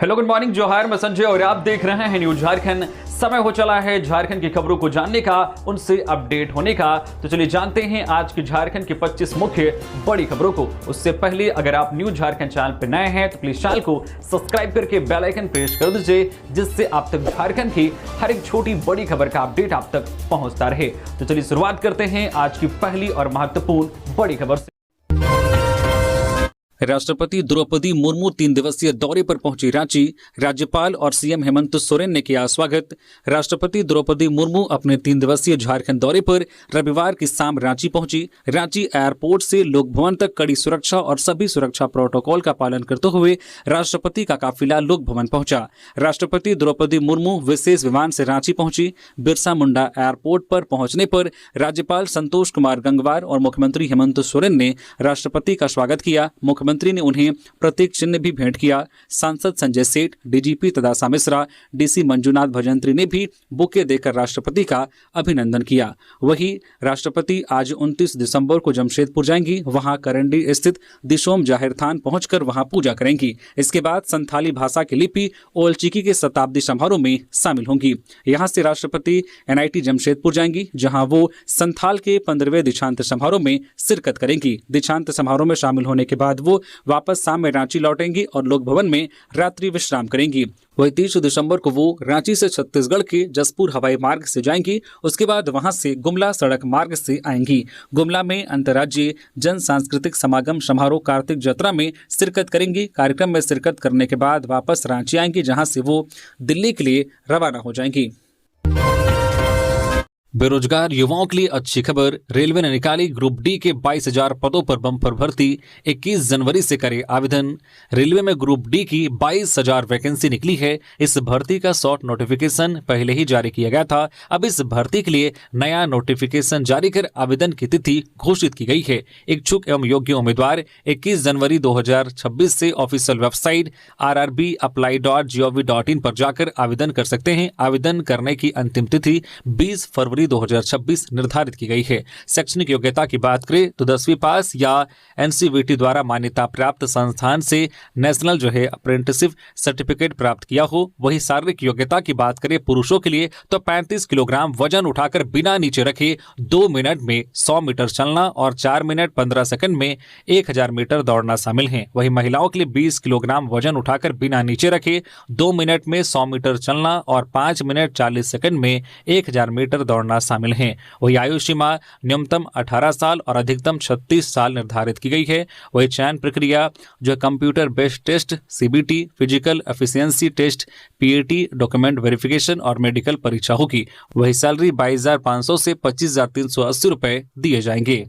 Hello, good morning, जोहार। मैं संजय और आप देख रहे हैं न्यूज झारखंड। समय हो चला है झारखंड की खबरों को जानने का, उनसे अपडेट होने का। तो चलिए जानते हैं आज की झारखंड की 25 मुख्य बड़ी खबरों को। उससे पहले अगर आप न्यूज झारखंड चैनल पर नए हैं तो प्लीज चैनल को सब्सक्राइब करके बेल आइकन प्रेस कर दीजिए, जिससे आप तक झारखंड की हर एक छोटी बड़ी खबर का अपडेट आप तक पहुंचता रहे। तो चलिए शुरुआत करते हैं आज की पहली और महत्वपूर्ण बड़ी खबर से। राष्ट्रपति द्रौपदी मुर्मू 3 दिवसीय दौरे पर पहुंची रांची। राज्यपाल और सीएम हेमंत सोरेन ने किया स्वागत। राष्ट्रपति द्रौपदी मुर्मू अपने 3 दिवसीय झारखंड दौरे पर रविवार की शाम रांची पहुंची। रांची एयरपोर्ट से लोक भवन तक कड़ी सुरक्षा और सभी सुरक्षा प्रोटोकॉल का पालन करते हुए राष्ट्रपति का काफिला लोक भवन पहुंचा। राष्ट्रपति द्रौपदी मुर्मू विशेष विमान से रांची पहुंची। बिरसा मुंडा एयरपोर्ट पर पहुंचने पर राज्यपाल संतोष कुमार गंगवार और मुख्यमंत्री हेमंत सोरेन ने राष्ट्रपति का स्वागत किया। मुख्यमंत्री ने उन्हें प्रतीक चिन्ह भी भेंट किया। सांसद संजय सेठ, डीजीपी तदासा मिश्रा, डीसी मंजुनाथ भजंत्री ने भी बुके देकर राष्ट्रपति का अभिनंदन किया। वहीं राष्ट्रपति आज 29 दिसंबर को जमशेदपुर जाएंगी। वहां करंडी स्थित दिशोम जाहिर थान पहुंचकर वहां पूजा करेंगी। इसके बाद संथाली भाषा की लिपि ओलचिकी के शताब्दी समारोह में शामिल होंगी। यहां से राष्ट्रपति एनआईटी जमशेदपुर जाएंगी, जहां वो संथाल के 15वें दीक्षांत समारोह में शिरकत करेंगी। दीक्षांत समारोह में शामिल होने के बाद वो वापस शाम में रांची लौटेंगी और लोक भवन में रात्रि विश्राम करेंगी। वही 30 दिसंबर को वो रांची से छत्तीसगढ़ के जसपुर हवाई मार्ग से जाएंगी। उसके बाद वहां से गुमला सड़क मार्ग से आएंगी। गुमला में अंतर्राज्यीय जन सांस्कृतिक समागम समारोह कार्तिक जत्रा में शिरकत करेंगी। कार्यक्रम में शिरकत करने के बाद वापस रांची आएंगी, जहां से वो दिल्ली के लिए रवाना हो जाएंगी। बेरोजगार युवाओं के लिए अच्छी खबर। रेलवे ने निकाली ग्रुप डी के 22,000 पदों पर बम्पर भर्ती। 21 जनवरी से करे आवेदन। रेलवे में ग्रुप डी की 22,000 वैकेंसी निकली है। इस भर्ती का शॉर्ट नोटिफिकेशन पहले ही जारी किया गया था। अब इस भर्ती के लिए नया नोटिफिकेशन जारी कर आवेदन की तिथि घोषित की गई है। इच्छुक एवं योग्य उम्मीदवार 21 जनवरी 2026 से ऑफिशियल वेबसाइट rrbapply.gov.in पर जाकर आवेदन कर सकते हैं। आवेदन करने की अंतिम तिथि 20 फरवरी 2026 निर्धारित की गई है। शैक्षणिक योग्यता की बात करें तो 10वीं पास या एनसीवीटी द्वारा मान्यता प्राप्त संस्थान से नेशनल अप्रेंटिसशिप सर्टिफिकेट प्राप्त किया हो। वही शारीरिक योग्यता की बात करें पुरुषों के लिए तो 35 किलोग्राम वजन उठाकर बिना नीचे रखे 2 मिनट में 100 मीटर चलना और 4 मिनट 15 सेकंड में 1000 मीटर दौड़ना शामिल है। वही महिलाओं के लिए 20 किलोग्राम वजन उठाकर बिना नीचे रखे 2 मिनट में 100 मीटर चलना और 5 मिनट 40 सेकंड में 1000 मीटर दौड़ना शामिल हैं। वही आयु सीमा न्यूनतम 18 साल और अधिकतम 36 साल निर्धारित की गई है। वही चयन प्रक्रिया computer based test, CBT, physical efficiency test, PAT, document verification और मेडिकल परीक्षा होगी। वही सैलरी 22,500 से 25,380 रुपए दिए जाएंगे।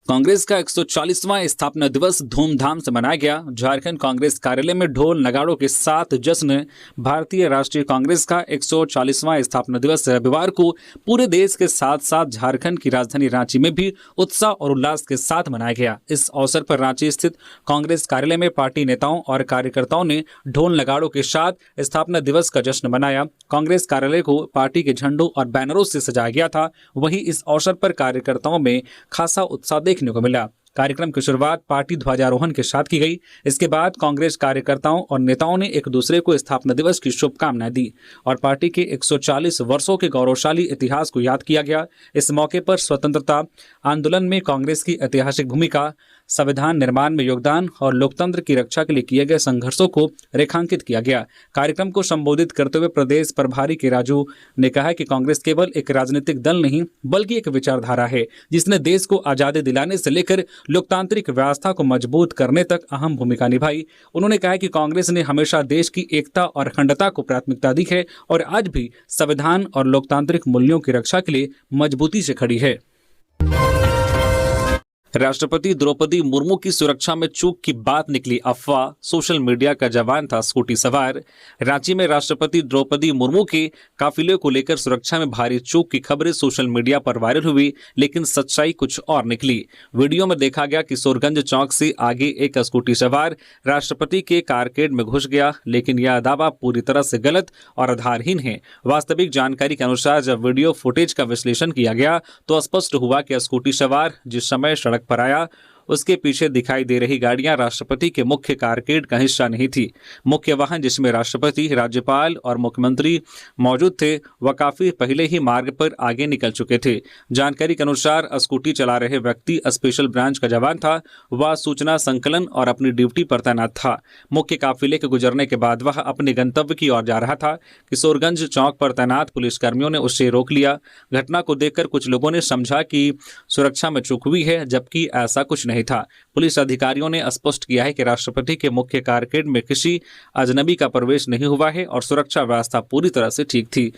कांग्रेस का 140वां स्थापना दिवस धूमधाम से मनाया गया। झारखंड कांग्रेस कार्यालय में ढोल नगाड़ों के साथ जश्न। भारतीय राष्ट्रीय कांग्रेस का 140वां स्थापना दिवस रविवार को पूरे देश के साथ साथ झारखंड की राजधानी रांची में भी उत्साह और उल्लास के साथ मनाया गया। इस अवसर पर रांची स्थित कांग्रेस कार्यालय में पार्टी नेताओं और कार्यकर्ताओं ने ढोल नगाड़ों के साथ स्थापना दिवस का जश्न मनाया। कांग्रेस कार्यालय को पार्टी के झंडों और बैनरों से सजाया गया था। वहीं इस अवसर पर कार्यकर्ताओं में खासा उत्साह देखने को मिला। कार्यक्रम की शुरुआत पार्टी ध्वजारोहण के साथ की गई। इसके बाद कांग्रेस कार्यकर्ताओं और नेताओं ने एक दूसरे को स्थापना दिवस की शुभकामनाएं दी और पार्टी के 140 वर्षों के गौरवशाली इतिहास को याद किया गया। इस मौके पर स्वतंत्रता आंदोलन में कांग्रेस की ऐतिहासिक भूमिका, संविधान निर्माण में योगदान और लोकतंत्र की रक्षा के लिए किए गए संघर्षों को रेखांकित किया गया। कार्यक्रम को संबोधित करते हुए प्रदेश प्रभारी के राजू ने कहा कि कांग्रेस केवल एक राजनीतिक दल नहीं बल्कि एक विचारधारा है, जिसने देश को आजादी दिलाने से लेकर लोकतांत्रिक व्यवस्था को मजबूत करने तक अहम भूमिका निभाई। उन्होंने कहा कि कांग्रेस ने हमेशा देश की एकता और अखंडता को प्राथमिकता दी है और आज भी संविधान और लोकतांत्रिक मूल्यों की रक्षा के लिए मजबूती से खड़ी है। राष्ट्रपति द्रौपदी मुर्मू की सुरक्षा में चूक की बात निकली अफवाह। सोशल मीडिया का जवान था स्कूटी सवार। रांची में राष्ट्रपति द्रौपदी मुर्मू के काफिले को लेकर सुरक्षा में भारी चूक की खबरें सोशल मीडिया पर वायरल हुई, लेकिन सच्चाई कुछ और निकली। वीडियो में देखा गया किशोरगंज चौक से आगे एक स्कूटी सवार राष्ट्रपति के कारकेड में घुस गया, लेकिन यह दावा पूरी तरह से गलत और आधारहीन है। वास्तविक जानकारी के अनुसार जब वीडियो फुटेज का विश्लेषण किया गया तो स्पष्ट हुआ कि स्कूटी सवार जिस समय सड़क पर आया उसके पीछे दिखाई दे रही गाड़ियां राष्ट्रपति के मुख्य कारकेड का हिस्सा नहीं थी। मुख्य वाहन जिसमें राष्ट्रपति, राज्यपाल और मुख्यमंत्री मौजूद थे वह काफी पहले ही मार्ग पर आगे निकल चुके थे। जानकारी के अनुसार स्कूटी चला रहे व्यक्ति स्पेशल ब्रांच का जवान था। वह सूचना संकलन और अपनी ड्यूटी पर तैनात था। मुख्य काफिले के गुजरने के बाद वह अपने गंतव्य की ओर जा रहा था। किशोरगंज चौक पर तैनात पुलिसकर्मियों ने उसे रोक लिया। घटना को देखकर कुछ लोगों ने समझा कि सुरक्षा में चूक हुई है, जबकि ऐसा कुछ नहीं था। पुलिस अधिकारियों ने स्पष्ट किया है कि राष्ट्रपति के मुख्य कारकेड में किसी अजनबी का प्रवेश नहीं हुआ है और सुरक्षा व्यवस्था पूरी तरह से ठीक थी।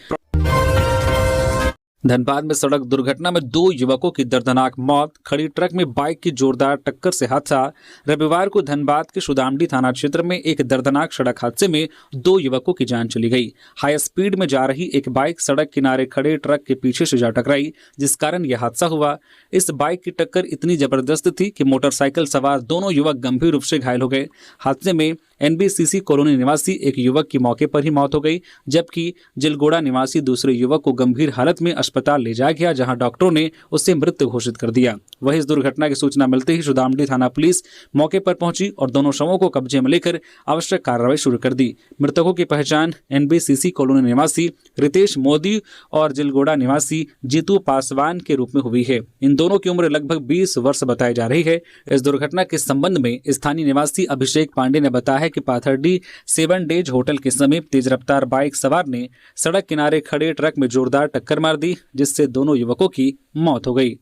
धनबाद में सड़क दुर्घटना में 2 युवकों की दर्दनाक मौत। खड़ी ट्रक में बाइक की जोरदार टक्कर से हादसा। रविवार को धनबाद के सुदामडी थाना क्षेत्र में एक दर्दनाक सड़क हादसे में 2 युवकों की जान चली गई। हाई स्पीड में जा रही एक बाइक सड़क किनारे खड़े ट्रक के पीछे से जा टकराई, जिस कारण यह हादसा हुआ। इस बाइक की टक्कर इतनी जबरदस्त थी कि मोटरसाइकिल सवार दोनों युवक गंभीर रूप से घायल हो गए। हादसे में NBCC कॉलोनी निवासी एक युवक की मौके पर ही मौत हो गई, जबकि जिलगोड़ा निवासी दूसरे युवक को गंभीर हालत में अस्पताल ले जाया गया, जहां डॉक्टरों ने उसे मृत घोषित कर दिया। वहीं इस दुर्घटना की सूचना मिलते ही सुदामडी थाना पुलिस मौके पर पहुंची और दोनों शवों को कब्जे में लेकर आवश्यक कार्रवाई शुरू कर दी। मृतकों की पहचान NBCC कॉलोनी निवासी रितेश मोदी और जिलगोड़ा निवासी जीतू पासवान के रूप में हुई है। इन दोनों की उम्र लगभग 20 वर्ष बताई जा रही है। इस दुर्घटना के संबंध में स्थानीय निवासी अभिषेक पांडे ने बताया कि पाथरडी 7 डेज होटल के समीप तेज रफ्तार बाइक सवार ने सड़क किनारे खड़े ट्रक में जोरदार टक्कर मार दी, जिससे दोनों युवकों की मौत हो गई।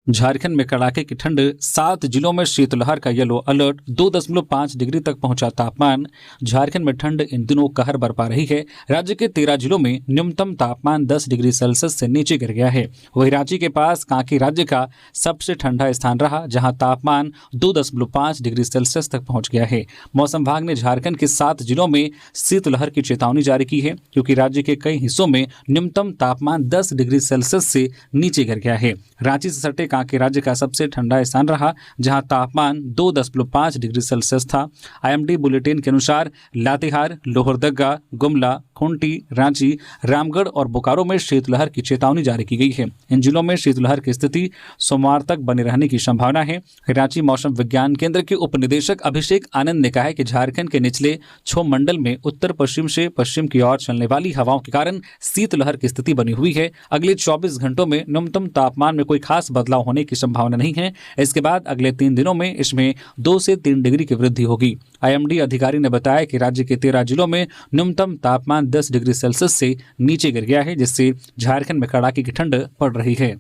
झारखंड में कड़ाके की ठंड, 7 जिलों में शीतलहर का येलो अलर्ट। 2.5 डिग्री तक पहुंचा तापमान। झारखंड में ठंड इन दिनों कहर बरपा रही है। राज्य के 13 जिलों में न्यूनतम तापमान 10 डिग्री सेल्सियस से नीचे गिर गया है। वहीं रांची के पास कांके राज्य का सबसे ठंडा स्थान रहा, जहां तापमान 2.5 डिग्री सेल्सियस तक पहुंच गया है। मौसम विभाग ने झारखंड के 7 जिलों में शीतलहर की चेतावनी जारी की है, क्योंकि राज्य के कई हिस्सों में न्यूनतम तापमान 10 डिग्री सेल्सियस से नीचे गिर गया है। रांची से सटे कांके राज्य का सबसे ठंडा स्थान रहा, जहां तापमान 2.5 डिग्री सेल्सियस था। IMD बुलेटिन के अनुसार लातेहार, लोहरदगा, गुमला, खूंटी, रांची, रामगढ़ और बोकारो में शीतलहर की चेतावनी जारी की गई है। इन जिलों में शीतलहर की स्थिति सोमवार तक बने रहने की संभावना है। रांची मौसम विज्ञान केंद्र के उप निदेशक अभिषेक आनंद ने कहा है कि झारखंड के निचले क्षोभ मंडल में उत्तर पश्चिम से पश्चिम की ओर चलने वाली हवाओं के कारण शीतलहर की स्थिति बनी हुई है। अगले 24 घंटों में न्यूनतम तापमान में कोई खास बदलाव होने की संभावना नहीं है। इसके बाद अगले 3 दिनों में इसमें 2 से 3 डिग्री की वृद्धि होगी। IMD अधिकारी ने बताया कि राज्य के 13 जिलों में न्यूनतम तापमान 10 डिग्री सेल्सियस से नीचे गिर गया है, जिससे झारखंड में कड़ाके की ठंड पड़ रही है।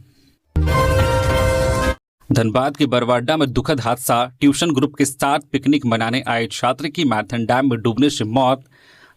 धनबाद के बरवाडा में दुखद हादसा। ट्यूशन ग्रुप के साथ पिकनिक मनाने आए छात्र की मैथन डैम में डूबने से मौत।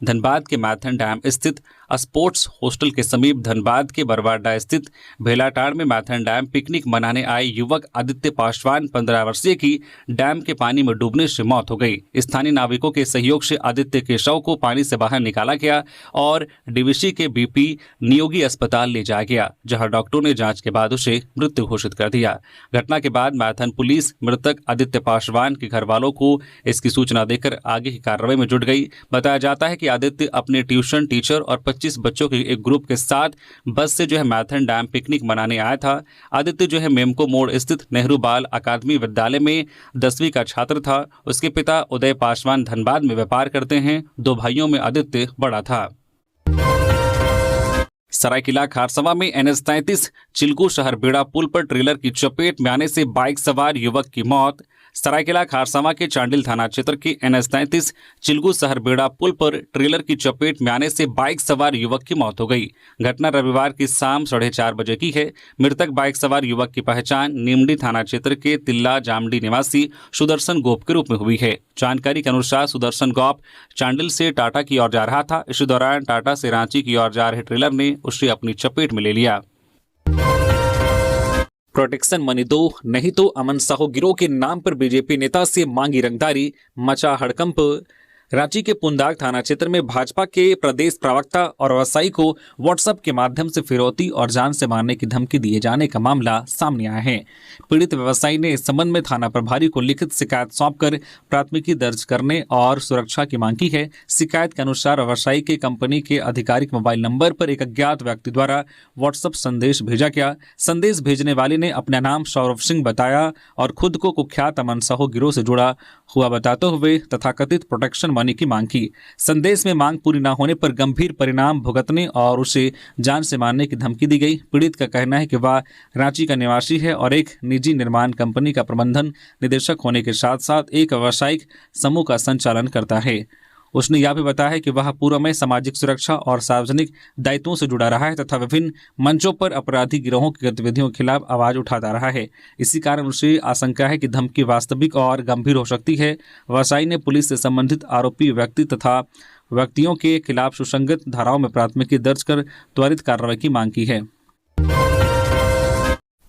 धनबाद के मैथन डैम स्थित स्पोर्ट्स हॉस्टल के समीप धनबाद के बरवाडा स्थित भेलाटाड़ में मैथन डैम पिकनिक मनाने आए युवक आदित्य पासवान 15 वर्षीय की डैम के पानी में डूबने से मौत हो गई। स्थानीय नाविकों के सहयोग से आदित्य के शव को पानी से बाहर निकाला गया और DVC के BP नियोगी अस्पताल ले जाया गया, जहां डॉक्टरों ने जांच के बाद उसे मृत घोषित कर दिया। घटना के बाद मैथन पुलिस मृतक आदित्य पासवान के घर वालों को इसकी सूचना देकर आगे की कार्रवाई में जुट गई। बताया जाता है कि आदित्य अपने ट्यूशन टीचर और 25 बच्चों के एक ग्रुप के साथ बस से मैथन डैम पिकनिक मनाने आया था। आदित्य मेमको मोड़ स्थित नेहरू बाल अकादमी विद्यालय में 10वीं का छात्र था। उसके पिता उदय पासवान धनबाद में व्यापार करते हैं। 2 भाइयों में आदित्य बड़ा था। सरायकेला खारसवा में NH-33 चिल्कू शहर बेड़ा पुल पर ट्रेलर की चपेट में आने से बाइक सवार युवक की मौत। सरायकेला खारसवा के चांडिल थाना क्षेत्र के NH-33 चिल्कू शहर बेड़ा पुल पर ट्रेलर की चपेट में आने से बाइक सवार युवक की मौत हो गई। घटना रविवार की शाम 4:30 बजे की है। मृतक बाइक सवार युवक की पहचान नीमडी थाना क्षेत्र के तिल्ला जामडी निवासी सुदर्शन गोप के रूप में हुई है। जानकारी के अनुसार सुदर्शन गोप चांडिल से टाटा की ओर जा रहा था। इसी दौरान टाटा से रांची की ओर जा रहे ट्रेलर ने उसे अपनी चपेट में ले लिया। प्रोटेक्शन मनी दो, नहीं तो अमन साहू गिरोह के नाम पर बीजेपी नेता से मांगी रंगदारी, मचा हड़कंप। रांची के पुंदाग थाना क्षेत्र में भाजपा के प्रदेश प्रवक्ता और व्यवसायी को व्हाट्सएप के माध्यम से फिरौती और जान से मारने की धमकी दिए जाने का मामला सामने आया है। पीड़ित व्यवसायी ने इस संबंध में थाना प्रभारी को लिखित शिकायत सौंपकर प्राथमिकी दर्ज करने और सुरक्षा की मांग की है। शिकायत के अनुसार व्यवसायी के कंपनी के आधिकारिक मोबाइल नंबर पर एक अज्ञात व्यक्ति द्वारा व्हाट्सएप संदेश भेजा गया। संदेश भेजने वाले ने अपना नाम सौरभ सिंह बताया और खुद को कुख्यात अमन साहू गिरोह से जुड़ा हुआ बताते हुए तथाकथित प्रोटेक्शन मनी की मांग की। संदेश में मांग पूरी न होने पर गंभीर परिणाम भुगतने और उसे जान से मारने की धमकी दी गई। पीड़ित का कहना है कि वह रांची का निवासी है और एक निजी निर्माण कंपनी का प्रबंधन निदेशक होने के साथ साथ एक व्यावसायिक समूह का संचालन करता है। उसने यह भी बताया है कि वह पूर्व में सामाजिक सुरक्षा और सार्वजनिक दायित्वों से जुड़ा रहा है तथा विभिन्न मंचों पर अपराधी गिरोहों की गतिविधियों के खिलाफ आवाज उठाता रहा है। इसी कारण उसे आशंका है कि धमकी वास्तविक और गंभीर हो सकती है। व्यवसायी ने पुलिस से संबंधित आरोपी व्यक्ति तथा व्यक्तियों के खिलाफ सुसंगत धाराओं में प्राथमिकी दर्ज कर त्वरित कार्रवाई की मांग की है।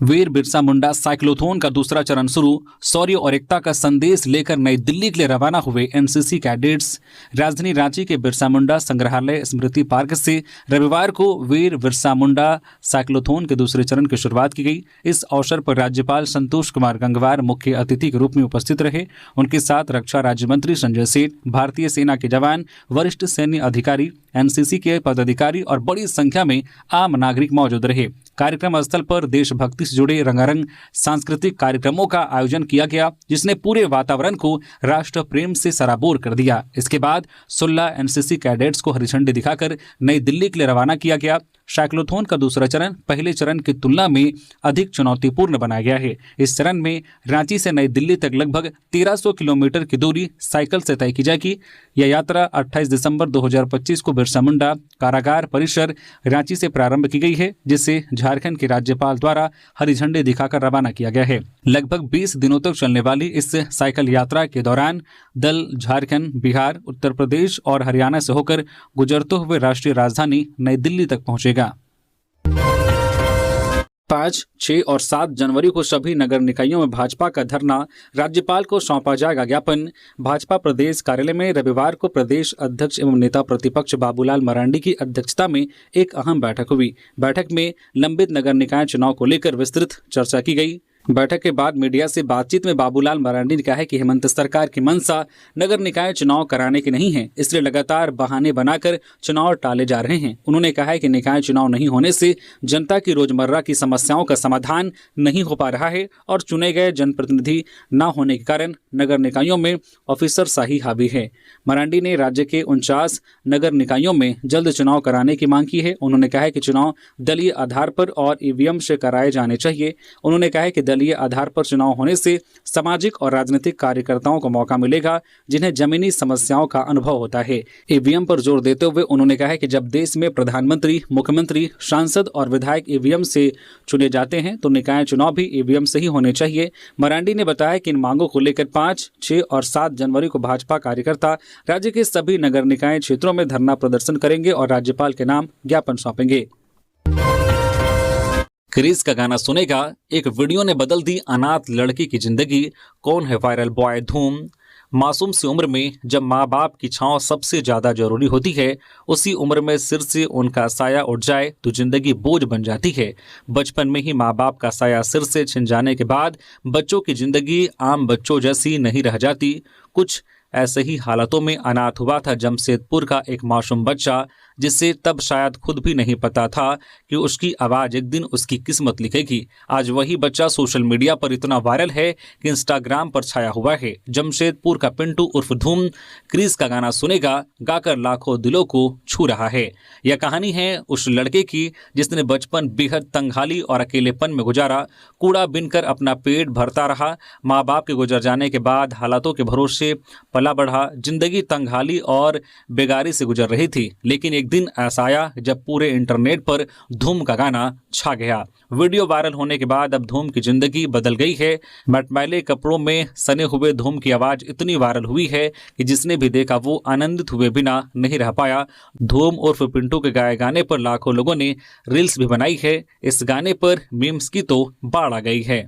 वीर बिरसा मुंडा साइक्लोथॉन का दूसरा चरण शुरू। शौर्य और एकता का संदेश लेकर नई दिल्ली के लिए रवाना हुए एनसीसी कैडेट्स। राजधानी रांची के बिरसा मुंडा संग्रहालय स्मृति पार्क से रविवार को वीर बिरसा मुंडा साइक्लोथॉन के दूसरे चरण की शुरुआत की गई। इस अवसर पर राज्यपाल संतोष कुमार गंगवार मुख्य अतिथि के रूप में उपस्थित रहे। उनके साथ रक्षा राज्य मंत्री संजय सेठ, भारतीय सेना के जवान, वरिष्ठ सैन्य अधिकारी, एनसीसी के पदाधिकारी और बड़ी संख्या में आम नागरिक मौजूद रहे। कार्यक्रम स्थल पर देशभक्ति से जुड़े रंगारंग सांस्कृतिक कार्यक्रमों का आयोजन किया गया, जिसने पूरे वातावरण को राष्ट्र प्रेम से सराबोर कर दिया। इसके बाद 16 एनसीसी कैडेट्स को हरी झंडी दिखाकर नई दिल्ली के लिए रवाना किया गया। साइक्लोथॉन का दूसरा चरण पहले चरण की तुलना में अधिक चुनौतीपूर्ण बनाया गया है। इस चरण में रांची से नई दिल्ली तक लगभग 1300 किलोमीटर की दूरी साइकिल से तय की जाएगी। यह यात्रा 28 दिसंबर 2025 को बिरसा मुंडा कारागार परिसर रांची से प्रारंभ की गई है, जिसे झारखंड के राज्यपाल द्वारा हरी झंडी दिखाकर रवाना किया गया है। लगभग 20 दिनों तक चलने वाली इस साइकिल यात्रा के दौरान दल झारखंड, बिहार, उत्तर प्रदेश और हरियाणा से होकर गुजरते हुए राष्ट्रीय राजधानी नई दिल्ली तक पहुंचेगा। 5, 6 और 7 जनवरी को सभी नगर निकायों में भाजपा का धरना। राज्यपाल को सौंपा जाएगा ज्ञापन। भाजपा प्रदेश कार्यालय में रविवार को प्रदेश अध्यक्ष एवं नेता प्रतिपक्ष बाबूलाल मरांडी की अध्यक्षता में एक अहम बैठक हुई। बैठक में लंबित नगर निकाय चुनाव को लेकर विस्तृत चर्चा की गई। बैठक के बाद मीडिया से बातचीत में बाबूलाल मरांडी ने कहा है कि हेमंत सरकार की मंशा नगर निकाय चुनाव कराने की नहीं है, इसलिए लगातार बहाने बनाकर चुनाव टाले जा रहे हैं। उन्होंने कहा है कि निकाय चुनाव नहीं होने से जनता की रोजमर्रा की समस्याओं का समाधान नहीं हो पा रहा है और चुने गए जनप्रतिनिधि न होने के कारण नगर निकायों में ऑफिसरशाही हावी है। मरांडी ने राज्य के 49 नगर निकायों में जल्द चुनाव कराने की मांग की है। उन्होंने कहा है कि चुनाव दलीय आधार पर और ईवीएम से कराए जाने चाहिए। उन्होंने कहा है कि दलीय आधार पर चुनाव होने से सामाजिक और राजनीतिक कार्यकर्ताओं को मौका मिलेगा, जिन्हें जमीनी समस्याओं का अनुभव होता है। ईवीएम पर जोर देते हुए उन्होंने कहा है कि जब देश में प्रधानमंत्री, मुख्यमंत्री, सांसद और विधायक ईवीएम से चुने जाते हैं तो निकाय चुनाव भी ईवीएम से ही होने चाहिए। मरांडी ने बताया कि इन मांगों को लेकर 5, 6 और 7 जनवरी को भाजपा कार्यकर्ता राज्य के सभी नगर निकाय क्षेत्रों में धरना प्रदर्शन करेंगे और राज्यपाल के नाम ज्ञापन सौंपेंगे। क्रिस का गाना सुनेगा, एक वीडियो ने बदल दी अनाथ लड़की की जिंदगी। कौन है वायरल बॉय धूम। मासूम सी उम्र में जब माँ बाप की छांव सबसे ज्यादा जरूरी होती है, उसी उम्र में सिर से उनका साया उठ जाए तो जिंदगी बोझ बन जाती है। बचपन में ही माँ बाप का साया सिर से छिन जाने के बाद बच्चों की जिंदगी आम बच्चों जैसी नहीं रह जाती। कुछ ऐसे ही हालातों में अनाथ हुआ था जमशेदपुर का एक मासूम बच्चा, जिससे तब शायद खुद भी नहीं पता था कि उसकी आवाज़ एक दिन उसकी किस्मत लिखेगी। आज वही बच्चा सोशल मीडिया पर इतना वायरल है कि इंस्टाग्राम पर छाया हुआ है। जमशेदपुर का पिंटू उर्फ धूम क्रिस का गाना सुनेगा गाकर लाखों दिलों को छू रहा है। यह कहानी है उस लड़के की जिसने बचपन बेहद तंगहाली और अकेलेपन में गुजारा। कूड़ा बिनकर अपना पेट भरता रहा। माँ बाप के गुजर जाने के बाद हालातों के भरोसे पला बढ़ा। जिंदगी तंगहाली और बेगारी से गुजर रही थी, लेकिन एक दिन ऐसा आया जब पूरे इंटरनेट पर धूम का गाना छा गया। वीडियो वायरल होने के बाद अब धूम की जिंदगी बदल गई है। मटमैले कपड़ों में सने हुए धूम की आवाज इतनी वायरल हुई है कि जिसने भी देखा वो आनंदित हुए बिना नहीं रह पाया। धूम उर्फ पिंटू के गाए गाने पर लाखों लोगों ने रील्स भी बनाई है। इस गाने पर मीम्स की तो बाढ़ आ गई है।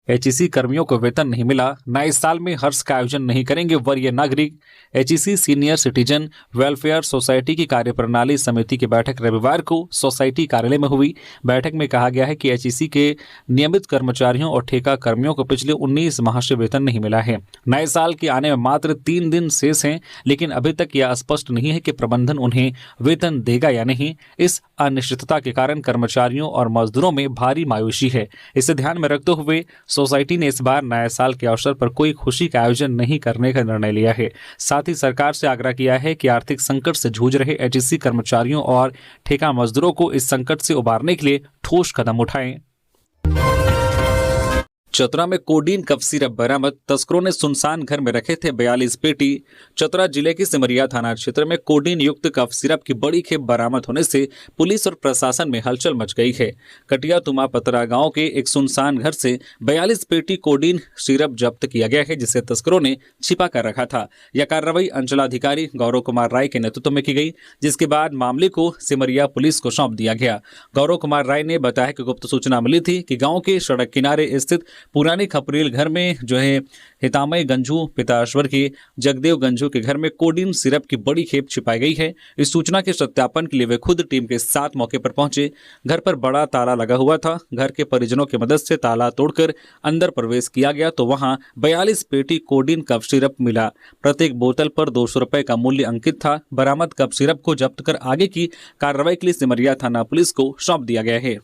एचईसी कर्मियों को वेतन नहीं मिला, नए साल में हर्ष का आयोजन नहीं करेंगे वरीय नागरिक। HEC senior citizen welfare society की कार्यप्रणाली समिति की बैठक रविवार को सोसाइटी कार्यालय में हुई। बैठक में कहा गया है कि एचईसी के नियमित कर्मचारियों और ठेका कर्मियों को पिछले 19 माह से वेतन नहीं मिला है। नए साल के आने में मात्र 3 दिन शेष हैं, लेकिन अभी तक यह स्पष्ट नहीं है कि प्रबंधन उन्हें वेतन देगा या नहीं। इस अनिश्चितता के कारण कर्मचारियों और मजदूरों में भारी मायूसी है। इसे ध्यान में रखते हुए सोसाइटी ने इस बार नए साल के अवसर पर कोई खुशी का आयोजन नहीं करने का निर्णय लिया है। साथ ही सरकार से आग्रह किया है कि आर्थिक संकट से जूझ रहे एचईसी कर्मचारियों और ठेका मजदूरों को इस संकट से उबारने के लिए ठोस कदम उठाएं। चतरा में कोडीन कफ सिरप बरामद, तस्करों ने सुनसान घर में रखे थे 42 पेटी। चतरा जिले के सिमरिया थाना क्षेत्र में कोडीन युक्त कफ सिरप की बड़ी खेप बरामद होने से पुलिस और प्रशासन में हलचल मच गई है। कटिया तुमा पतरा गांव के एक सुनसान घर से 42 पेटी कोडीन सिरप जब्त किया गया है, जिसे तस्करों ने छिपा कर रखा था। यह कार्रवाई अंचलाधिकारी गौरव कुमार राय के नेतृत्व में की गई, जिसके बाद मामले को सिमरिया पुलिस को सौंप दिया गया। गौरव कुमार राय ने बताया कि गुप्त सूचना मिली थी कि गाँव के सड़क किनारे स्थित पुराने खपरेल घर में हितामय गंजू पिताश्वर के जगदेव गंजू के घर में कोडीन सिरप की बड़ी खेप छिपाई गई है। इस सूचना के सत्यापन के लिए वे खुद टीम के साथ मौके पर पहुंचे। घर पर बड़ा ताला लगा हुआ था। घर के परिजनों की मदद से ताला तोड़कर अंदर प्रवेश किया गया तो वहां 42 पेटी कोडीन कफ सिरप मिला। प्रत्येक बोतल पर 200 रुपए का मूल्य अंकित था। बरामद कफ सिरप को जब्त कर आगे की कार्रवाई के लिए सिमरिया थाना पुलिस को सौंप दिया गया है।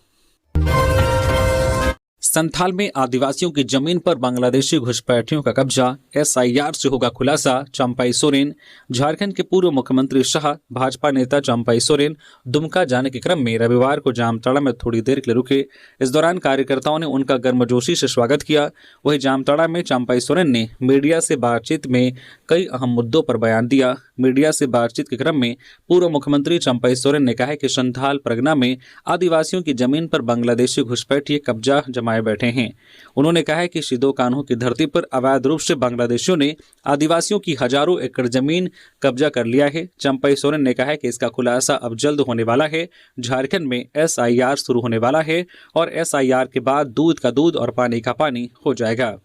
संथाल में आदिवासियों की जमीन पर बांग्लादेशी घुसपैठियों का कब्जा, एसआईआर से होगा खुलासा। चंपाई सोरेन। झारखंड के पूर्व मुख्यमंत्री शाह भाजपा नेता चंपाई सोरेन दुमका जाने के क्रम में रविवार को जामताड़ा में थोड़ी देर के लिए रुके। इस दौरान कार्यकर्ताओं ने उनका गर्मजोशी से स्वागत किया। वहीं जामताड़ा में चंपाई सोरेन ने मीडिया से बातचीत में कई अहम मुद्दों पर बयान दिया। मीडिया से बातचीत के क्रम में पूर्व मुख्यमंत्री चंपाई सोरेन ने कहा कि संथाल परगना में आदिवासियों की जमीन पर बांग्लादेशी घुसपैठिए कब्जा जमाए बैठे हैं। उन्होंने कहा कि सिदो कान्हू की धरती पर अवैध रूप से बांग्लादेशियों ने आदिवासियों की हजारों एकड़ जमीन कब्जा कर लिया है। चंपाई सोरेन ने कहा कि इसका खुलासा अब जल्द होने वाला है। झारखंड में एसआईआर शुरू होने वाला है और एसआईआर के बाद दूध का दूध और पानी का पानी हो जाएगा।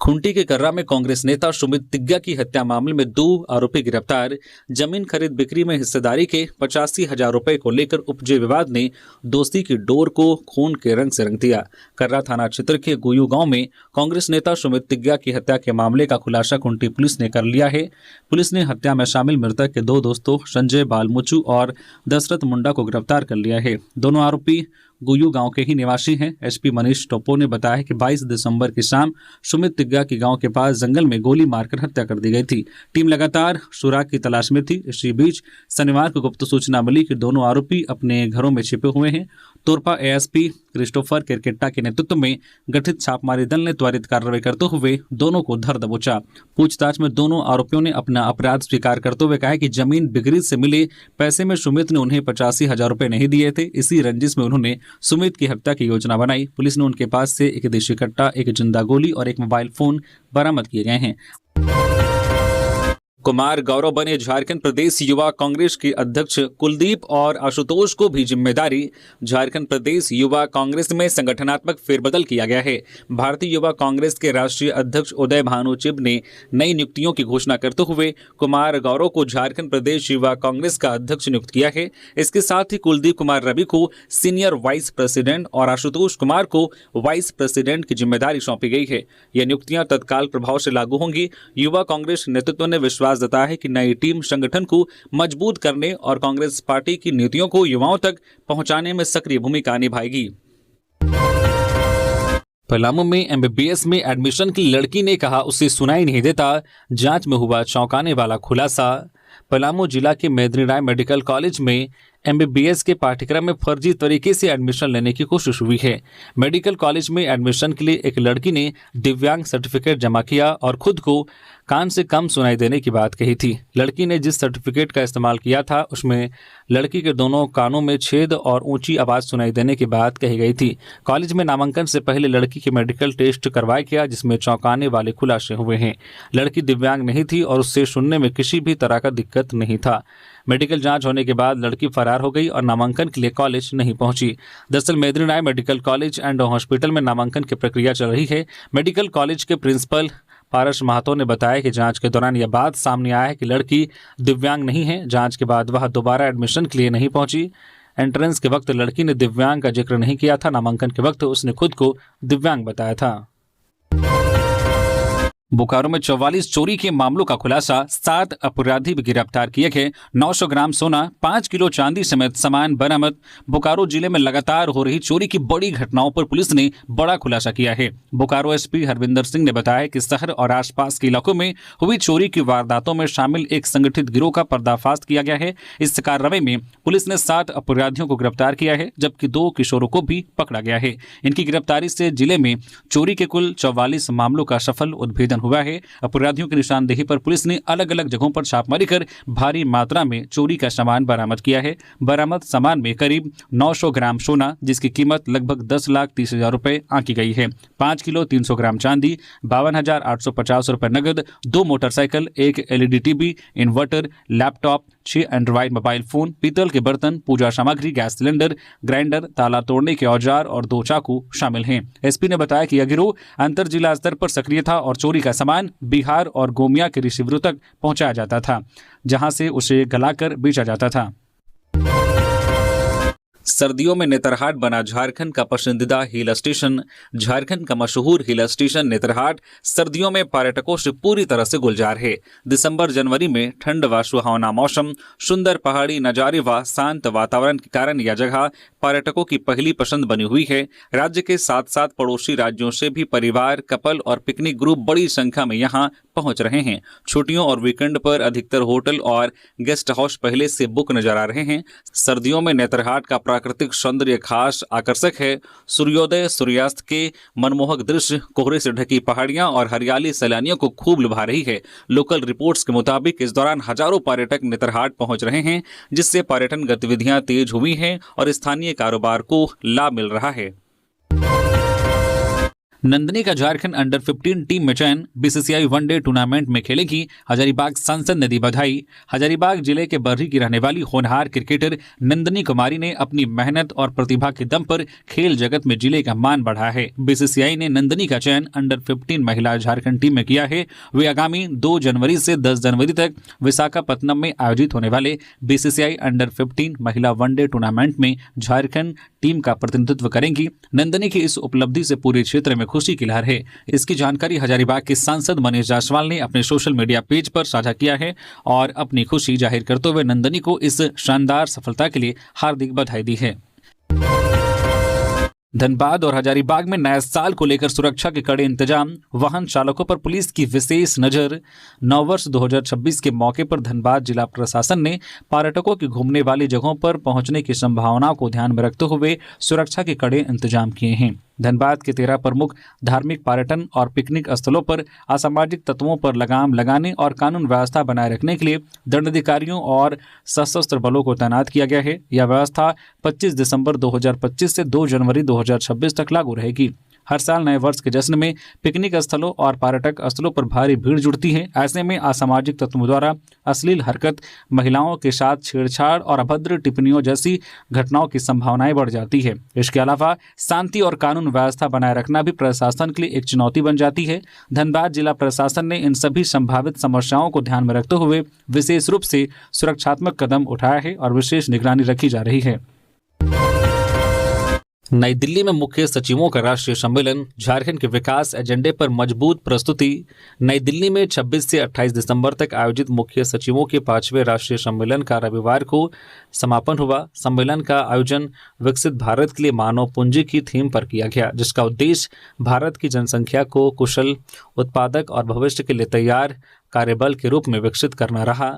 खूंटी के कर्रा में कांग्रेस नेता सुमित तिग्गा की हत्या मामले में 2 आरोपी गिरफ्तार। जमीन खरीद बिक्री में हिस्सेदारी के 85,000 रुपए को लेकर उपजे विवाद ने दोस्ती की डोर को खून के रंग से रंग दिया। कर्रा थाना क्षेत्र के गुयू गांव में कांग्रेस नेता सुमित तिग्गा की हत्या के मामले का खुलासा खूंटी पुलिस ने कर लिया है। पुलिस ने हत्या में शामिल मृतक के 2 दोस्तों संजय बालमुचू और दशरथ मुंडा को गिरफ्तार कर लिया है। दोनों आरोपी गुयू गांव के ही निवासी हैं। एसपी मनीष टोपो ने बताया कि 22 दिसंबर की शाम सुमित तिग्गा की गांव के पास जंगल में गोली मारकर हत्या कर दी गई थी। टीम लगातार सुराग की तलाश में थी। इसी बीच शनिवार को गुप्त सूचना मिली कि दोनों आरोपी अपने घरों में छिपे हुए हैं। तोरपा एएसपी क्रिस्टोफर किरकेट्टा के नेतृत्व में गठित छापामारी दल ने त्वरित कार्रवाई करते हुए दोनों को धर दबोचा। पूछताछ में दोनों आरोपियों ने अपना अपराध स्वीकार करते हुए कहा कि जमीन बिक्री से मिले पैसे में सुमित ने उन्हें 85,000 रुपए नहीं दिए थे। इसी रंजिश में उन्होंने सुमित की हत्या की योजना बनाई। पुलिस ने उनके पास से एक देशी कट्टा, एक जिंदा गोली और एक मोबाइल फोन बरामद किए गए हैं। कुमार गौरव बने झारखंड प्रदेश युवा कांग्रेस के अध्यक्ष। कुलदीप और आशुतोष को भी जिम्मेदारी। झारखंड प्रदेश युवा कांग्रेस में संगठनात्मक फेरबदल किया गया है। भारतीय युवा कांग्रेस के राष्ट्रीय अध्यक्ष उदय भानु चिब ने नई नियुक्तियों की घोषणा करते हुए कुमार गौरव को झारखंड प्रदेश युवा कांग्रेस का अध्यक्ष नियुक्त किया है। इसके साथ ही कुलदीप कुमार रवि को सीनियर वाइस प्रेसिडेंट और आशुतोष कुमार को वाइस प्रेसिडेंट की जिम्मेदारी सौंपी गई है। यह नियुक्तियां तत्काल प्रभाव से लागू होंगी। युवा कांग्रेस नेतृत्व ने विश्वास जताया है कि नई टीम संगठन को मजबूत करने और कांग्रेस पार्टी की नीतियों को युवाओं तक पहुंचाने में सक्रिय भूमिका निभाएगी। पलामू में एमबीबीएस में एडमिशन की लड़की ने कहा उसे सुनाई नहीं देता। जांच में हुआ चौंकाने वाला खुलासा। पलामू जिला के मेदिनी राय मेडिकल कॉलेज में एमबीबीएस के पाठ्यक्रम में फर्जी तरीके से एडमिशन लेने की कोशिश हुई है। मेडिकल कॉलेज में एडमिशन के लिए एक लड़की ने दिव्यांग सर्टिफिकेट जमा किया और खुद को कान से कम सुनाई देने की बात कही थी। लड़की ने जिस सर्टिफिकेट का इस्तेमाल किया था उसमें लड़की के दोनों कानों में छेद और ऊंची आवाज़ सुनाई देने की बात कही गई थी। कॉलेज में नामांकन से पहले लड़की के मेडिकल टेस्ट करवाया गया जिसमें चौंकाने वाले खुलासे हुए हैं। लड़की दिव्यांग नहीं थी और उससे सुनने में किसी भी तरह का दिक्कत नहीं था। मेडिकल जांच होने के बाद लड़की फरार हो गई और नामांकन के लिए कॉलेज नहीं पहुंची। दरअसल मेदिनी राय मेडिकल कॉलेज एंड हॉस्पिटल में नामांकन की प्रक्रिया चल रही है। मेडिकल कॉलेज के प्रिंसिपल पारस महातो ने बताया कि जांच के दौरान यह बात सामने आया है कि लड़की दिव्यांग नहीं है। जांच के बाद वह दोबारा एडमिशन के लिए नहीं पहुंची। एंट्रेंस के वक्त लड़की ने दिव्यांग का जिक्र नहीं किया था। नामांकन के वक्त उसने खुद को दिव्यांग बताया था। बोकारो में 44 चोरी के मामलों का खुलासा, 7 अपराधी भी गिरफ्तार किए गए। 900 ग्राम सोना, 5 किलो चांदी समेत सामान बरामद। बोकारो जिले में लगातार हो रही चोरी की बड़ी घटनाओं पर पुलिस ने बड़ा खुलासा किया है। बोकारो एसपी हरविंदर सिंह ने बताया कि शहर और आसपास के इलाकों में हुई चोरी की वारदातों में शामिल एक संगठित गिरोह का पर्दाफाश किया गया है। इस कार्रवाई में पुलिस ने 7 अपराधियों को गिरफ्तार किया है, जबकि 2 किशोरों को भी पकड़ा गया है। इनकी गिरफ्तारी से जिले में चोरी के कुल 44 मामलों का सफल उद्भेदन हुआ है। अपराधियों की निशानदेही पर पुलिस ने अलग अलग जगहों पर छापेमारी कर भारी मात्रा में चोरी का सामान बरामद किया है। बरामद सामान में करीब 900 ग्राम सोना, जिसकी कीमत लगभग 10,30,000 रुपए आंकी गई है, 5 किलो 300 ग्राम चांदी, 52,850 रुपए नगद, 2 motorcycle, 1 LED TV, inverter, laptop, 6 Android mobile phone, पीतल के बर्तन, पूजा सामग्री, गैस सिलेंडर, ग्राइंडर, ताला तोड़ने के औजार और 2 चाकू शामिल हैं। एसपी ने बताया कि यह गिरोह अंतर जिला स्तर पर सक्रिय था और चोरी का सामान बिहार और गोमिया के रिसीवरों तक पहुंचाया जाता था, जहां से उसे गलाकर बेचा जाता था। सर्दियों में नेतरहाट बना झारखंड का पसंदीदा हिल स्टेशन। झारखंड का मशहूर हिल स्टेशन नेतरहाट सर्दियों में पर्यटकों से पूरी तरह से गुलजार है। दिसंबर जनवरी में ठंड व सुहावना मौसम, सुंदर पहाड़ी नजारे व शांत वातावरण के कारण यह जगह पर्यटकों की पहली पसंद बनी हुई है। राज्य के साथ साथ पड़ोसी राज्यों से भी परिवार, कपल और पिकनिक ग्रुप बड़ी संख्या में यहाँ पहुंच रहे हैं। छुट्टियों और वीकेंड पर अधिकतर होटल और गेस्ट हाउस पहले से बुक नजर आ रहे हैं। सर्दियों में नेतरहाट का प्राकृतिक सौंदर्य खास आकर्षक है। सूर्योदय, सूर्यास्त के मनमोहक दृश्य, कोहरे से ढकी पहाड़ियां और हरियाली सैलानियों को खूब लुभा रही है। लोकल रिपोर्ट्स के मुताबिक इस दौरान हजारों पर्यटक नेतरहाट पहुंच रहे हैं, जिससे पर्यटन गतिविधियां तेज हुई हैं और स्थानीय कारोबार को लाभ मिल रहा है। नंदनी का झारखंड अंडर 15 टीम में चयन, बीसीसीआई वनडे टूर्नामेंट में खेलेगी। हजारीबाग सांसद ने दी बधाई। हजारीबाग जिले के बर्री की रहने वाली होनहार क्रिकेटर नंदनी कुमारी ने अपनी मेहनत और प्रतिभा के दम पर खेल जगत में जिले का मान बढ़ाया है। बीसीसीआई ने नंदनी का चयन अंडर 15 महिला झारखंड टीम में किया है। वे आगामी 2 जनवरी से 10 जनवरी तक विशाखापत्तनम में आयोजित होने वाले बीसीसीआई अंडर 15 महिला वनडे टूर्नामेंट में झारखंड टीम का प्रतिनिधित्व करेंगी। नंदनी की इस उपलब्धि से पूरे क्षेत्र में खुशी की लहर है। इसकी जानकारी हजारीबाग के सांसद मनीष जायसवाल ने अपने सोशल मीडिया पेज पर साझा किया है और अपनी खुशी जाहिर करते हुए नंदनी को इस शानदार सफलता के लिए हार्दिक बधाई दी है। धनबाद और हजारीबाग में नए साल को लेकर सुरक्षा के कड़े इंतजाम, वाहन चालकों पर पुलिस की विशेष नजर। नववर्ष 2026 के मौके पर धनबाद जिला प्रशासन ने पर्यटकों की घूमने वाली जगहों पर पहुंचने की संभावनाओं को ध्यान में रखते हुए सुरक्षा के कड़े इंतजाम किए हैं। धनबाद के 13 प्रमुख धार्मिक, पर्यटन और पिकनिक स्थलों पर असामाजिक तत्वों पर लगाम लगाने और कानून व्यवस्था बनाए रखने के लिए दंडाधिकारियों और सशस्त्र बलों को तैनात किया गया है। यह व्यवस्था 25 दिसंबर 2025 से 2 जनवरी 2026 तक लागू रहेगी। हर साल नए वर्ष के जश्न में पिकनिक स्थलों और पर्यटक स्थलों पर भारी भीड़ जुटती है। ऐसे में असामाजिक तत्वों द्वारा अश्लील हरकत, महिलाओं के साथ छेड़छाड़ और अभद्र टिप्पणियों जैसी घटनाओं की संभावनाएं बढ़ जाती है। इसके अलावा शांति और कानून व्यवस्था बनाए रखना भी प्रशासन के लिए एक चुनौती बन जाती है। धनबाद जिला प्रशासन ने इन सभी संभावित समस्याओं को ध्यान में रखते हुए विशेष रूप से सुरक्षात्मक कदम उठाया है और विशेष निगरानी रखी जा रही है। नई दिल्ली में मुख्य सचिवों का राष्ट्रीय सम्मेलन, झारखंड के विकास एजेंडे पर मजबूत प्रस्तुति। नई दिल्ली में 26 से 28 दिसंबर तक आयोजित मुख्य सचिवों के 5वें राष्ट्रीय सम्मेलन का रविवार को समापन हुआ। सम्मेलन का आयोजन विकसित भारत के लिए मानव पूंजी की थीम पर किया गया, जिसका उद्देश्य भारत की जनसंख्या को कुशल, उत्पादक और भविष्य के लिए तैयार कार्यबल के रूप में विकसित करना रहा।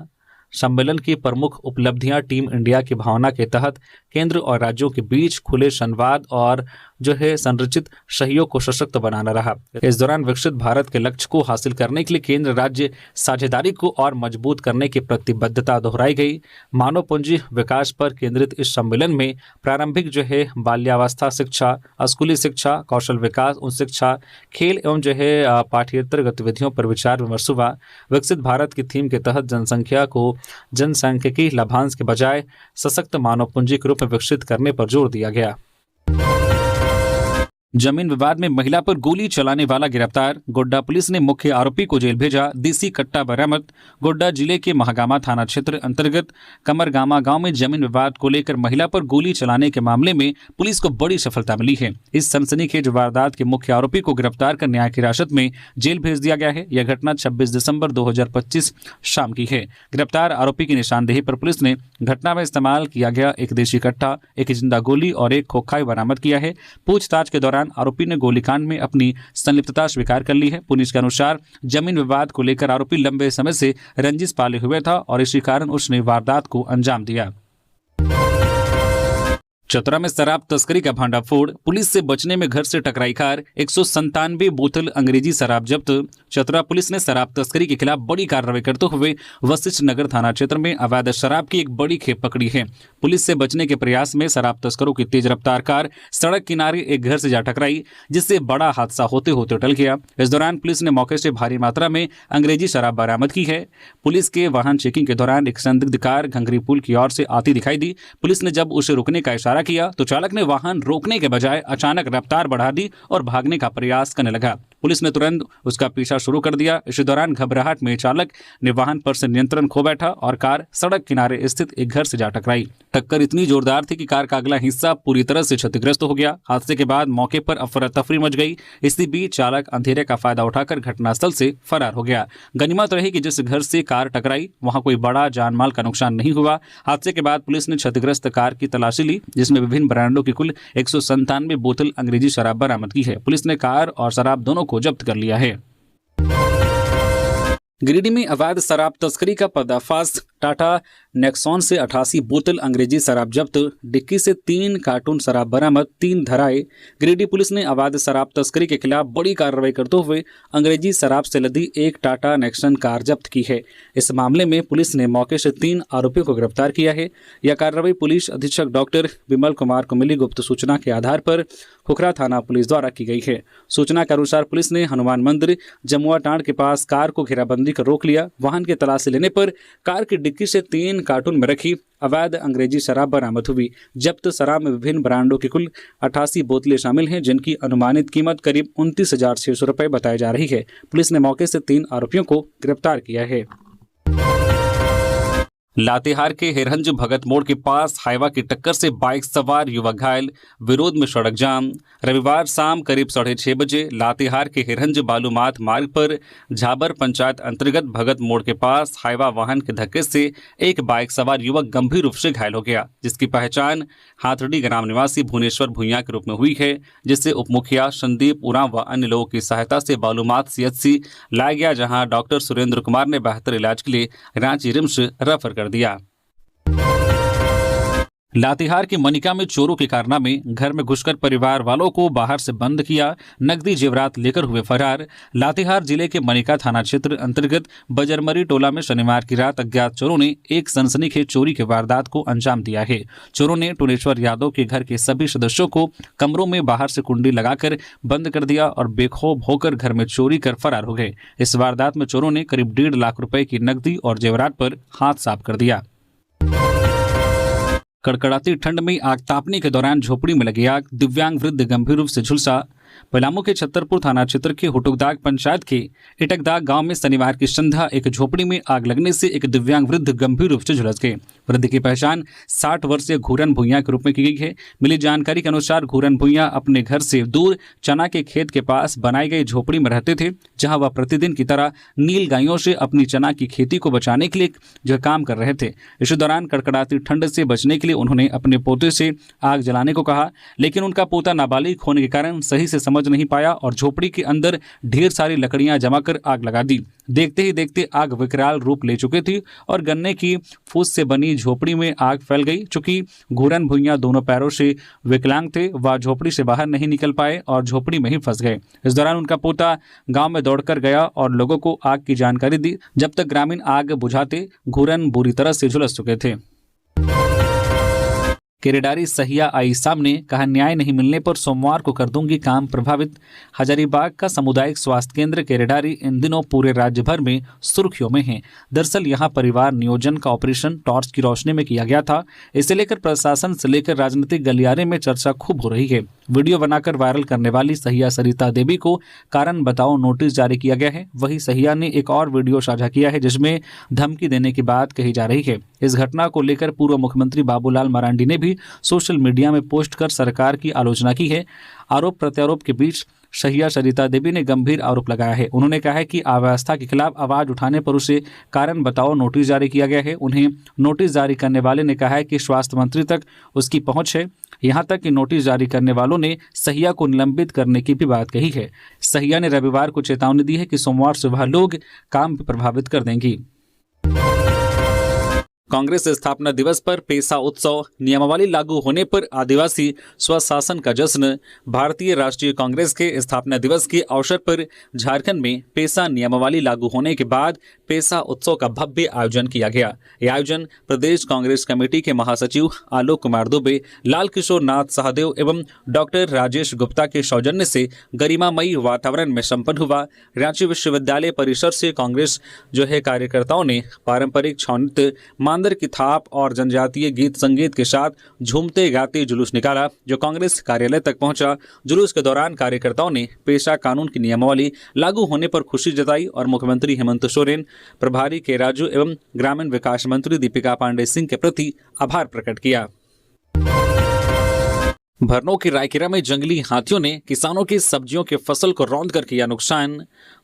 सम्मेलन की प्रमुख उपलब्धियां टीम इंडिया की भावना के तहत केंद्र और राज्यों के बीच खुले संवाद और संरचित सहयोग को सशक्त बनाना रहा। इस दौरान विकसित भारत के लक्ष्य को हासिल करने के लिए केंद्र राज्य साझेदारी को और मजबूत करने की प्रतिबद्धता दोहराई गई। मानव पूंजी विकास पर केंद्रित इस सम्मेलन में प्रारंभिक बाल्यावस्था शिक्षा, स्कूली शिक्षा, कौशल विकास, उच्च शिक्षा, खेल एवं पाठ्येतर गतिविधियों पर विचार विमर्श हुआ। विकसित भारत की थीम के तहत जनसंख्या को जनसांख्यिकी लाभांश के बजाय सशक्त मानव पूंजी के रूप में विकसित करने पर जोर दिया गया। जमीन विवाद में महिला पर गोली चलाने वाला गिरफ्तार, गोड्डा पुलिस ने मुख्य आरोपी को जेल भेजा। देसी कट्टा बरामद। गोड्डा जिले के महागामा थाना क्षेत्र अंतर्गत कमरगामा गांव में जमीन विवाद को लेकर महिला पर गोली चलाने के मामले में पुलिस को बड़ी सफलता मिली है। इस सनसनीखेज वारदात के मुख्य आरोपी को गिरफ्तार कर न्यायिक हिरासत में जेल भेज दिया गया है। यह घटना 26 दिसंबर 2025 शाम की है। गिरफ्तार आरोपी की निशानदेही पर पुलिस ने घटना में इस्तेमाल किया गया एक देशी कट्टा, एक जिंदा गोली और एक खोखा बरामद किया है। पूछताछ के दौरान आरोपी ने गोलीकांड में अपनी संलिप्तता स्वीकार कर ली है। पुलिस के अनुसार जमीन विवाद को लेकर आरोपी लंबे समय से रंजिश पाले हुए था और इसी कारण उसने वारदात को अंजाम दिया। चतरा में शराब तस्करी का भांडाफोड़, पुलिस से बचने में घर से टकराई कार, 197 बोतल अंग्रेजी शराब जब्त। चतरा पुलिस ने शराब तस्करी के खिलाफ बड़ी कार्रवाई करते हुए वशिष्ठ नगर थाना क्षेत्र में अवैध शराब की एक बड़ी खेप पकड़ी है। पुलिस से बचने के प्रयास में शराब तस्करों की तेज रफ्तार कार सड़क किनारे एक घर से जा टकराई, जिससे बड़ा हादसा होते होते टल गया। इस दौरान पुलिस ने मौके से भारी मात्रा में अंग्रेजी शराब बरामद की है। पुलिस के वाहन चेकिंग के दौरान एक संदिग्ध कार घंगरी पुल की ओर से आती दिखाई दी। पुलिस ने जब उसे रुकने का इशारा किया तो चालक ने वाहन रोकने के बजाय अचानक रफ्तार बढ़ा दी और भागने का प्रयास करने लगा। पुलिस ने तुरंत उसका पीछा शुरू कर दिया। इसी दौरान घबराहट में चालक ने वाहन पर से नियंत्रण खो बैठा और कार सड़क किनारे स्थित एक घर से जा टकराई। टक्कर इतनी जोरदार थी कि कार का अगला हिस्सा पूरी तरह से क्षतिग्रस्त हो गया। हादसे के बाद मौके पर अफरा तफरी मच गई। इसी बीच चालक अंधेरे का फायदा उठाकर घटनास्थल से फरार हो गया। गनीमत रही कि जिस घर से कार टकराई वहां कोई बड़ा जानमाल का नुकसान नहीं हुआ। हादसे के बाद पुलिस ने क्षतिग्रस्त कार की तलाशी ली, जिसमें विभिन्न ब्रांडों की कुल 197 बोतल अंग्रेजी शराब बरामद की है। पुलिस ने कार और शराब दोनों को जब्त कर लिया है। गिरिडीह में अवैध शराब तस्करी का पर्दाफाश, टाटा नेक्सॉन से 88 बोतल अंग्रेजी शराब जब्त, डिक्की से 3 कार्टून शराब बरामद, 3 धराए। गिरिडीह पुलिस ने अवैध शराब तस्करी के खिलाफ बड़ी कार्रवाई करते हुए अंग्रेजी शराब से लदी एक टाटा नेक्सॉन कार जब्त की है। इस मामले में पुलिस ने मौके से 3 आरोपियों को गिरफ्तार किया है। यह कार्रवाई पुलिस अधीक्षक डॉक्टर विमल कुमार को मिली गुप्त सूचना के आधार पर खुखरा थाना पुलिस द्वारा की गई है। सूचना के अनुसार पुलिस ने हनुमान मंदिर जमुआ टांड के पास कार को घेराबंदी कर रोक लिया। वाहन की तलाशी लेने पर कार की डिक्की से 3 कार्टून में रखी अवैध अंग्रेजी शराब बरामद हुई। जब्त शराब में विभिन्न ब्रांडों की कुल 88 बोतलें शामिल हैं, जिनकी अनुमानित कीमत करीब 29,600 रुपये बताई जा रही है। पुलिस ने मौके से 3 आरोपियों को गिरफ्तार किया है। लातेहार के हिरहंज भगत मोड़ के पास हाईवा की टक्कर से बाइक सवार युवक घायल, विरोध में सड़क जाम। रविवार शाम करीब 6:30 बजे लातेहार के हिरहंज बालूमाथ मार्ग पर झाबर पंचायत अंतर्गत भगत मोड़ के पास हाईवा वाहन के धक्के से एक बाइक सवार युवक गंभीर रूप से घायल हो गया, जिसकी पहचान हाथड़ी ग्राम निवासी भुवनेश्वर भुइयां के रूप में हुई है, जिससे उप मुखिया संदीप उरांव व अन्य लोगों की सहायता से बालूमाथ सीएचसी लाया गया, जहां डॉक्टर सुरेंद्र कुमार ने बेहतर इलाज के लिए रांची रिम्स रेफर कर दिया। लातेहार के मनिका में चोरों के कारनामे, घर में घुसकर परिवार वालों को बाहर से बंद किया, नकदी जेवरात लेकर हुए फरार। लातेहार जिले के मनिका थाना क्षेत्र अंतर्गत बजरमरी टोला में शनिवार की रात अज्ञात चोरों ने एक सनसनीखेज चोरी के वारदात को अंजाम दिया है। चोरों ने टोनेश्वर यादव के घर के सभी सदस्यों को कमरों में बाहर से कुंडी लगाकर बंद कर दिया और बेखौफ होकर घर में चोरी कर फरार हो गए। इस वारदात में चोरों ने करीब 1.5 लाख रुपए की नकदी और जेवरात पर हाथ साफ कर दिया। कड़कड़ाती ठंड में आग तापने के दौरान झोपड़ी में लगी आग, दिव्यांग वृद्ध गंभीर रूप से झुलसा। पलामू के छतरपुर थाना क्षेत्र के हुटुकदाग पंचायत के इटकदाग गांव में शनिवार की संध्या एक झोपड़ी में आग लगने से एक दिव्यांग वृद्ध गंभीर रूप से झुलस गए। वृद्ध की पहचान 60 वर्षीय घूरन भुइयां के रूप में की गई है। मिली जानकारी के अनुसार घूरन भुइयां अपने घर से दूर चना के खेत के पास बनाई गई झोपड़ी में रहते थे, जहां वह प्रतिदिन की तरह नील गायों से अपनी चना की खेती को बचाने के लिए काम कर रहे थे। इसी दौरान कड़कड़ाती ठंड से बचने के लिए उन्होंने अपने पोते से आग जलाने को कहा, लेकिन उनका पोता नाबालिग होने के कारण सही से समझ समझ नहीं पाया और झोपड़ी के अंदर ढेर सारी लकड़ियां जमा कर आग लगा दी। देखते ही देखते आग विकराल रूप ले चुकी थी और गन्ने की फूस से बनी झोपड़ी में आग फैल गई। चूंकि घूरन भुइयां दोनों पैरों से विकलांग थे, वह झोपड़ी से बाहर नहीं निकल पाए और झोपड़ी में ही फंस गए। इस दौरान उनका पोता गांव में दौड़कर गया और लोगों को आग की जानकारी दी। जब तक ग्रामीण आग बुझाते घूरन बुरी तरह से झुलस चुके थे। केरेडारी सहिया आई सामने, कहा न्याय नहीं मिलने पर सोमवार को कर दूंगी काम प्रभावित। हजारीबाग का सामुदायिक स्वास्थ्य केंद्र केरेडारी इन दिनों पूरे राज्य भर में सुर्खियों में है। दरअसल यहां परिवार नियोजन का ऑपरेशन टॉर्च की रोशनी में किया गया था। इसे लेकर प्रशासन से लेकर राजनीतिक गलियारे में चर्चा खूब हो रही है। वीडियो बनाकर वायरल करने वाली सहिया सरिता देवी को कारण बताओ नोटिस जारी किया गया है। वहीं सहिया ने एक और वीडियो साझा किया है जिसमें धमकी देने की बात कही जा रही है। इस घटना को लेकर पूर्व मुख्यमंत्री बाबूलाल मरांडी ने भी सोशल मीडिया में पोस्ट कर सरकार की आलोचना की है। आरोप प्रत्यारोप के बीच सहिया सरिता देवी ने गंभीर आरोप लगाया है। उन्होंने कहा है कि अव्यवस्था के खिलाफ आवाज उठाने पर उसे कारण बताओ नोटिस जारी किया गया है। उन्हें नोटिस जारी करने वाले ने कहा है कि स्वास्थ्य मंत्री तक उसकी पहुंच है। यहां तक कि नोटिस जारी करने वालों ने सहिया को निलंबित करने की भी बात कही है। सहिया ने रविवार को चेतावनी दी है कि सोमवार से वह लोग काम प्रभावित कर देंगी। कांग्रेस स्थापना दिवस पर पेशा उत्सव, नियमावली लागू होने पर आदिवासी स्वशासन का जश्न। भारतीय राष्ट्रीय कांग्रेस के स्थापना दिवस के अवसर पर झारखंड में पेशा नियमावली लागू होने के बाद पेशा उत्सव का भव्य आयोजन किया गया। यह आयोजन प्रदेश कांग्रेस कमेटी के महासचिव आलोक कुमार दुबे, लाल किशोर नाथ सहदेव एवं डॉक्टर राजेश गुप्ता के सौजन्य से गरिमामयी वातावरण में संपन्न हुआ। रांची विश्वविद्यालय परिसर से कांग्रेस कार्यकर्ताओं ने पारंपरिक छौ नृत्य, मांदर की थाप और जनजातीय गीत संगीत के साथ झूमते गाते जुलूस निकाला, जो कांग्रेस कार्यालय तक पहुंचा। जुलूस के दौरान कार्यकर्ताओं ने पेशा कानून की नियमावली लागू होने पर खुशी जताई और मुख्यमंत्री हेमंत सोरेन, प्रभारी के राजू एवं ग्रामीण विकास मंत्री दीपिका पांडे सिंह के प्रति आभार प्रकट किया। भरनों की रायकेरा में जंगली हाथियों ने किसानों की सब्जियों के फसल को रौंद कर किया नुकसान।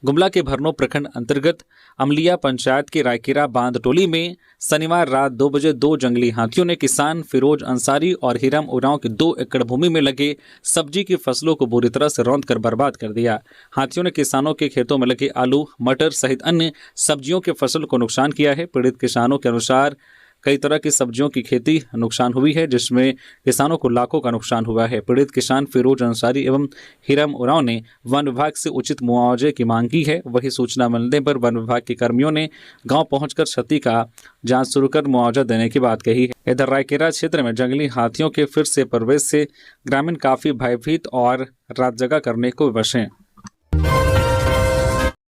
गुमला के भरनों प्रखंड अंतर्गत अमलिया पंचायत के रायकेरा बांध टोली में शनिवार रात 2 बजे 2 जंगली हाथियों ने किसान फिरोज अंसारी और हिरम उरांव की 2 एकड़ भूमि में लगे सब्जी की फसलों को बुरी तरह से रौंद कर बर्बाद कर दिया। हाथियों ने किसानों के खेतों में लगे आलू, मटर सहित अन्य सब्जियों के फसल को नुकसान किया है। पीड़ित किसानों के अनुसार कई तरह की सब्जियों की खेती नुकसान हुई है, जिसमें किसानों को लाखों का नुकसान हुआ है। पीड़ित किसान फिरोज अंसारी एवं हिरम उरांव ने वन विभाग से उचित मुआवजे की मांग की है। वही सूचना मिलने पर वन विभाग के कर्मियों ने गांव पहुंचकर क्षति का जांच शुरू कर मुआवजा देने की बात कही है। इधर रायकेरा क्षेत्र में जंगली हाथियों के फिर से प्रवेश से ग्रामीण काफी भयभीत और रात जगह करने को विवश हैं।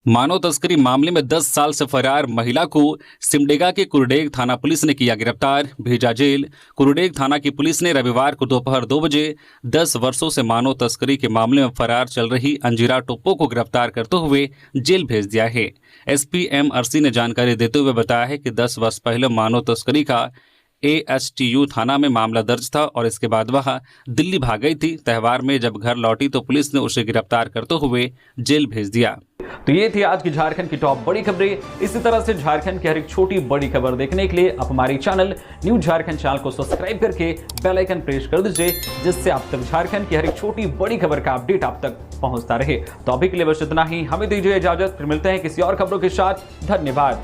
मानव तस्करी मामले में 10 साल से फरार महिला को सिमडेगा के कुरडेग थाना पुलिस ने किया गिरफ्तार, भेजा जेल। कुरडेग थाना की पुलिस ने रविवार को दोपहर 2 बजे 10 वर्षों से मानव तस्करी के मामले में फरार चल रही अंजिरा टोप्पो को गिरफ्तार करते हुए जेल भेज दिया है। एसपी एम अरसी ने जानकारी देते हुए बताया है कि 10 वर्ष पहले मानव तस्करी का ASTU थाना में मामला दर्ज था और इसके बाद वह दिल्ली भाग गई थी। त्यौहार में जब घर लौटी तो पुलिस ने उसे गिरफ्तार करते हुए जेल भेज दिया। तो ये थी आज की झारखंड की टॉप बड़ी खबरें। इसी तरह से झारखंड की हर एक छोटी बड़ी खबर देखने के लिए आप हमारे चैनल न्यूज़ झारखंड चैनल को सब्सक्राइब करके बेल आइकन प्रेस कर दीजिए, जिससे आप तक झारखंड की हर एक छोटी बड़ी खबर का अपडेट आप तक पहुंचता रहे। तो अभी के लिए बस इतना ही, हमें दीजिए इजाजत, फिर मिलते हैं किसी और खबरों के साथ। धन्यवाद।